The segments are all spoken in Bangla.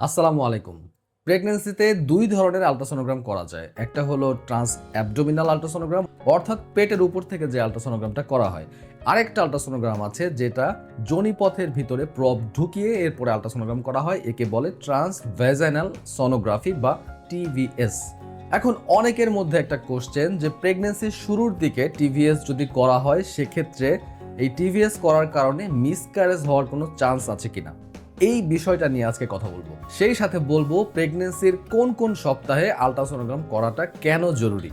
আসসালামু আলাইকুম। প্রেগন্যান্সিতে দুই ধরনের আল্ট্রাসোনোগ্রাম করা যায়। একটা হলো ট্রান্স অ্যাবডোমিনাল আল্ট্রাসোনোগ্রাম, অর্থাৎ পেটের উপর থেকে যে আল্ট্রাসোনোগ্রামটা করা হয়। আরেকটা আল্ট্রাসোনোগ্রাম আছে যেটা যোনিপথের ভিতরে প্রব ঢুকিয়ে এরপরে আল্ট্রাসোনোগ্রাম করা হয়। একে বলে ট্রান্স ভ্যাজাইনাল সোনোগ্রাফি বা টিভিএস। এখন অনেকের মধ্যে একটা কোশ্চেন যে প্রেগন্যান্সির শুরুর দিকে টিভিএস যদি করা হয় সেক্ষেত্রে এই টিভিএস করার কারণে মিসক্যারেজ হওয়ার কোনো চান্স আছে কিনা। এই বিষয়টা নিয়ে আজকে কথা বলবো। সেই সাথে বলবো প্রেগন্যান্সির কোন কোন সপ্তাহে আল্ট্রাসোনোগ্রাম করাটা কেন জরুরি।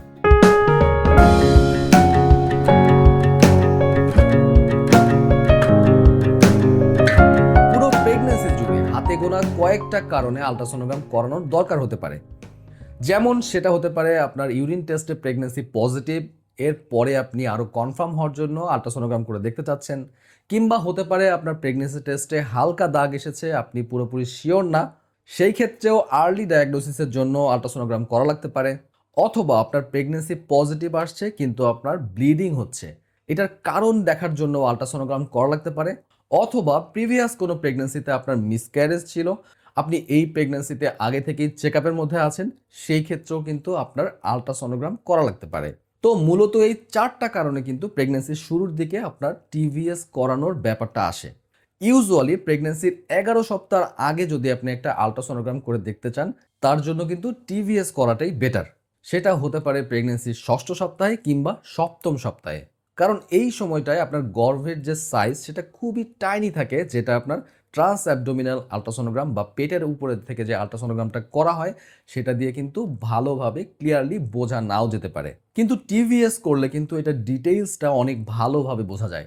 পুরো প্রেগন্যান্সির যুগে হাতে গোনা কয়েকটা কারণে আল্ট্রাসোনোগ্রাম করানোর দরকার হতে পারে। যেমন সেটা হতে পারে আপনার ইউরিন টেস্টে প্রেগন্যান্সি পজিটিভ, এরপরে আপনি আরও কনফার্ম হওয়ার জন্য আল্ট্রাসোনোগ্রাম করে দেখতে চাচ্ছেন, কিংবা হতে পারে আপনার প্রেগন্যান্সি টেস্টে হালকা দাগ এসেছে, আপনি পুরোপুরি শিওর না, সেই ক্ষেত্রেও আর্লি ডায়াগনোসিসের জন্য আল্ট্রাসোনোগ্রাম করা লাগতে পারে। অথবা আপনার প্রেগন্যান্সি পজিটিভ আসছে কিন্তু আপনার ব্লিডিং হচ্ছে, এটার কারণ দেখার জন্য আল্ট্রাসোনোগ্রাম করা লাগতে পারে। অথবা প্রিভিয়াস কোনো প্রেগন্যান্সিতে আপনার মিসক্যারেজ ছিল, আপনি এই প্রেগন্যান্সিতে আগে থেকেই চেক আপের মধ্যে আছেন, সেই ক্ষেত্রেও কিন্তু আপনার আল্ট্রাসোনোগ্রাম করা লাগতে পারে। তো মূলত এই চারটা কারণে কিন্তু প্রেগন্যান্সির শুরুর দিকে আপনার টিভিএস করানোর ব্যাপারটা আসে। ইউজুয়ালি প্রেগন্যান্সির 11 সপ্তাহ আগে যদি আপনি একটা আল্ট্রাসোনোগ্রাম করে দেখতে চান, তার জন্য কিন্তু টিভিএস করাটাই বেটার। সেটা হতে পারে প্রেগন্যান্সির 6ষ্ঠ সপ্তাহে কিংবা 7ম সপ্তাহে। কারণ এই সময়টায় আপনার গর্ভের যে সাইজ সেটা খুবই টাইনি থাকে, যেটা আপনার ট্রান্স অ্যাবডোমিনাল আল্ট্রাসোনোগ্রাম বা পেটের উপরের থেকে যে আল্ট্রাসোনোগ্রামটা করা হয় সেটা দিয়ে কিন্তু ভালোভাবে ক্লিয়ারলি বোঝা নাও যেতে পারে। কিন্তু টিভিএস করলে কিন্তু এটা ডিটেইলসটা অনেক ভালোভাবে বোঝা যায়।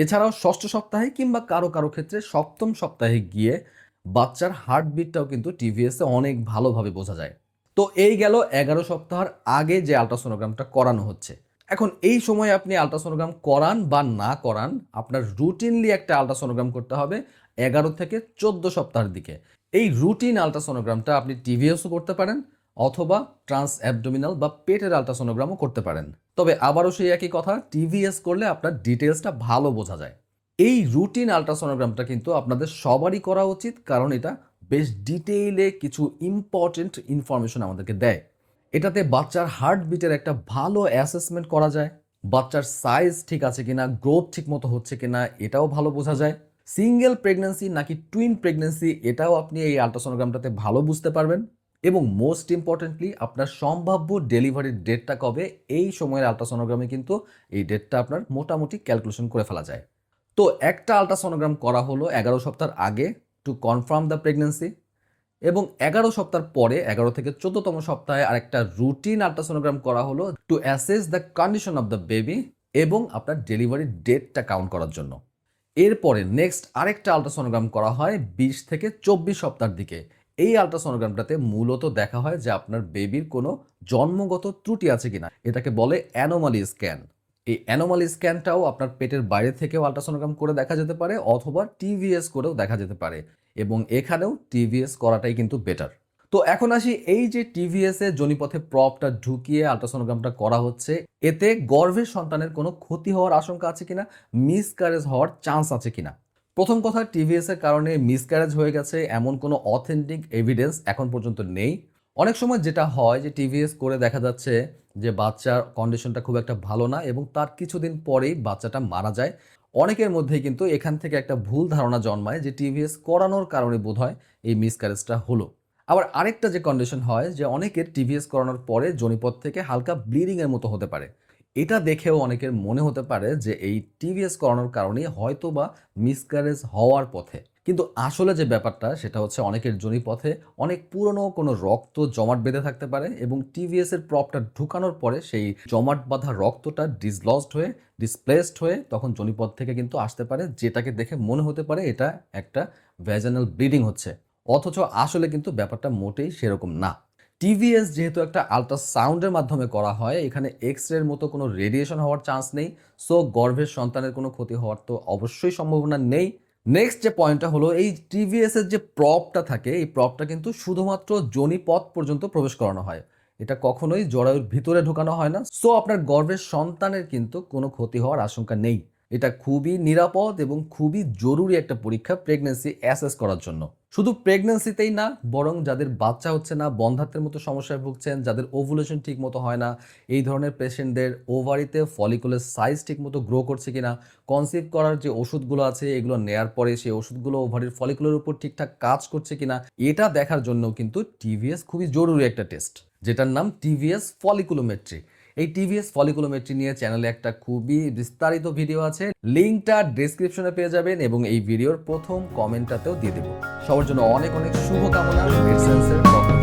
এছাড়াও 6ষ্ঠ সপ্তাহে কিংবা কারো কারো ক্ষেত্রে 7ম সপ্তাহে গিয়ে বাচ্চার হার্টবিটটাও কিন্তু টিভিএসে অনেক ভালোভাবে বোঝা যায়। তো এই গেল 11 সপ্তাহের আগে যে আল্ট্রাসোনোগ্রামটা করানো হচ্ছে। এখন এই সময় আপনি আল্ট্রাসোনোগ্রাম করান বা না করান, আপনার রুটিনলি একটা আল্ট্রাসোনোগ্রাম করতে হবে 11 থেকে 14 সপ্তাহের দিকে। এই রুটিন আল্ট্রাসোনোগ্রামটা আপনি টিভিএসও করতে পারেন, অথবা ট্রান্স অ্যাবডোমিনাল বা পেটের আল্ট্রাসোনোগ্রামও করতে পারেন। তবে আবারও সেই একই কথা, টিভিএস করলে আপনার ডিটেলসটা ভালো বোঝা যায়। এই রুটিন আল্ট্রাসোনোগ্রামটা কিন্তু আপনাদের সবারই করা উচিত, কারণ এটা বেশ ডিটেইলে কিছু ইম্পর্টেন্ট ইনফরমেশন আমাদেরকে দেয়। এটাতে বাচ্চার হার্টবিটের একটা ভালো অ্যাসেসমেন্ট করা যায়, বাচ্চার সাইজ ঠিক আছে কিনা, গ্রোথ ঠিক মতো হচ্ছে কিনা এটাও ভালো বোঝা যায়। সিঙ্গেল প্রেগন্যান্সি নাকি টুইন প্রেগন্যান্সি এটাও আপনি এই আল্ট্রাসোনোগ্রামটাতে ভালো বুঝতে পারবেন। এবং মোস্ট ইম্পর্টেন্টলি আপনার সম্ভাব্য ডেলিভারির ডেটটা কবে, এই সময়ের আল্ট্রাসোনোগ্রামে কিন্তু এই ডেটটা আপনার মোটামুটি ক্যালকুলেশন করে ফেলা যায়। তো একটা আল্ট্রাসোনোগ্রাম করা হলো 11 সপ্তাহ আগে টু কনফার্ম দ্য প্রেগন্যান্সি, এবং 11 সপ্তাহ পরে 11 থেকে 14তম সপ্তাহে আরেকটা রুটিন আল্ট্রাসোনোগ্রাম করা হলো to assess the condition of the baby এবং আপনার ডেলিভারির ডেটটা কাউন্ট করার জন্য। এরপরে নেক্সট আরেকটা আল্ট্রাসোনোগ্রাম করা হয় 20 থেকে 24 সপ্তাহের দিকে। এই আল্ট্রাসোনোগ্রামটাতে মূলত দেখা হয় যে আপনার বেবির কোনো জন্মগত ত্রুটি আছে কিনা, এটাকে বলে অ্যানোমালি স্ক্যান। এই অ্যানোমালি স্ক্যানটাও আপনার পেটের বাইরে থেকেও আল্ট্রাসোনোগ্রাম করে দেখা যেতে পারে, অথবা টিভিএস করেও দেখা যেতে পারে, এবং এখানেও টিভিএস করাটাই কিন্তু বেটার। তো এখন আসি, এই যে টিভিএস এ যোনিপথে প্রপটা ঢুকিয়ে আল্ট্রাসোনোগ্রামটা করা হচ্ছে, এতে গর্ভের সন্তানের কোনো ক্ষতি হওয়ার আশঙ্কা আছে কিনা, মিসক্যারেজ হওয়ার চান্স আছে কিনা। প্রথম কথা, টিভিএস এর কারণে মিসক্যারেজ হয়ে গেছে এমন কোনো অথেন্টিক এভিডেন্স এখন পর্যন্ত নেই। অনেক সময় যেটা হয় যে টিভিএস করে দেখা যাচ্ছে যে বাচ্চার কন্ডিশনটা খুব একটা ভালো না এবং তার কিছুদিন পরেই বাচ্চাটা মারা যায়। অনেকের মধ্যেই কিন্তু এখান থেকে একটা ভুল ধারণা জন্মায় যে টিভিএস করানোর কারণে বোধহয় এই মিসক্যারেজটা হলো। আবার আরেকটা যে কন্ডিশন হয় যে অনেকের টিভিএস করানোর পরে যোনিপথ থেকে হালকা ব্লিডিং এর মতো হতে পারে। এটা দেখেও অনেকের মনে হতে পারে যে এই টিভিএস করানোর কারণে হয়তো বা মিসক্যারেজ হওয়ার পথে। কিন্তু আসলে যে ব্যাপারটা সেটা হচ্ছে অনেকের যোনিপথে অনেক পুরনো কোনো রক্ত জমাট বেঁধে থাকতে পারে, এবং টিভিএস এর প্রপটা ঢুকানোর পরে সেই জমাট বাঁধা রক্তটা ডিসলজড হয়ে ডিসপ্লেসড হয়ে তখন যোনিপথ থেকে কিন্তু আসতে পারে, যেটাকে দেখে মনে হতে পারে এটা একটা ভ্যাজানাল ব্লিডিং হচ্ছে। অথচ আসলে কিন্তু ব্যাপারটা মোটেই সেরকম না। টিভিএস যেহেতু একটা আল্ট্রাসাউন্ডের মাধ্যমে করা হয়, এখানে এক্স রের মতো কোনো রেডিয়েশন হওয়ার চান্স নেই। সো গর্ভের সন্তানের কোনো ক্ষতি হওয়ার তো অবশ্যই সম্ভাবনা নেই। নেক্সট যে পয়েন্টটা হলো, এই টিভিএস এর যে প্রপটা থাকে এই প্রপটা কিন্তু শুধুমাত্র যোনিপথ পর্যন্ত প্রবেশ করানো হয়, এটা কখনোই জরায়ুর ভিতরে ঢোকানো হয় না। সো আপনার গর্ভের সন্তানের কিন্তু কোনো ক্ষতি হওয়ার আশঙ্কা নেই। এটা খুবই নিরাপদ এবং খুবই জরুরি একটা পরীক্ষা প্রেগন্যান্সি অ্যাসেস করার জন্য। শুধু প্রেগন্যান্সিতেই না, বরং যাদের বাচ্চা হচ্ছে না, বন্ধ্যাত্বের মতো সমস্যায় ভুগছেন, যাদের ওভুলেশন ঠিক মতো হয় না, এই ধরনের পেশেন্টদের ওভারিতে ফলিকুলের সাইজ ঠিক মতো গ্রো করছে কিনা, কনসিভ করার যে ওষুধগুলো আছে এগুলো নেয়ার পরে সেই ওষুধগুলো ওভারির ফলিকুলের উপর ঠিকঠাক কাজ করছে কিনা, এটা দেখার জন্য কিন্তু টিভিএস খুবই জরুরি একটা টেস্ট, যেটার নাম টিভিএস ফলিকুলোমেট্রি। এই টিভিএস ফলিকুলোমেট্রি নিয়ে চ্যানেলে একটা খুবই বিস্তারিত ভিডিও আছে, লিঙ্কটা ডেসক্রিপশনে পেয়ে যাবেন এবং এই ভিডিওর প্রথম কমেন্টটাতেও দিয়ে দেবো। সবার জন্য অনেক অনেক শুভকামনা মেডসেন্সের পক্ষ থেকে।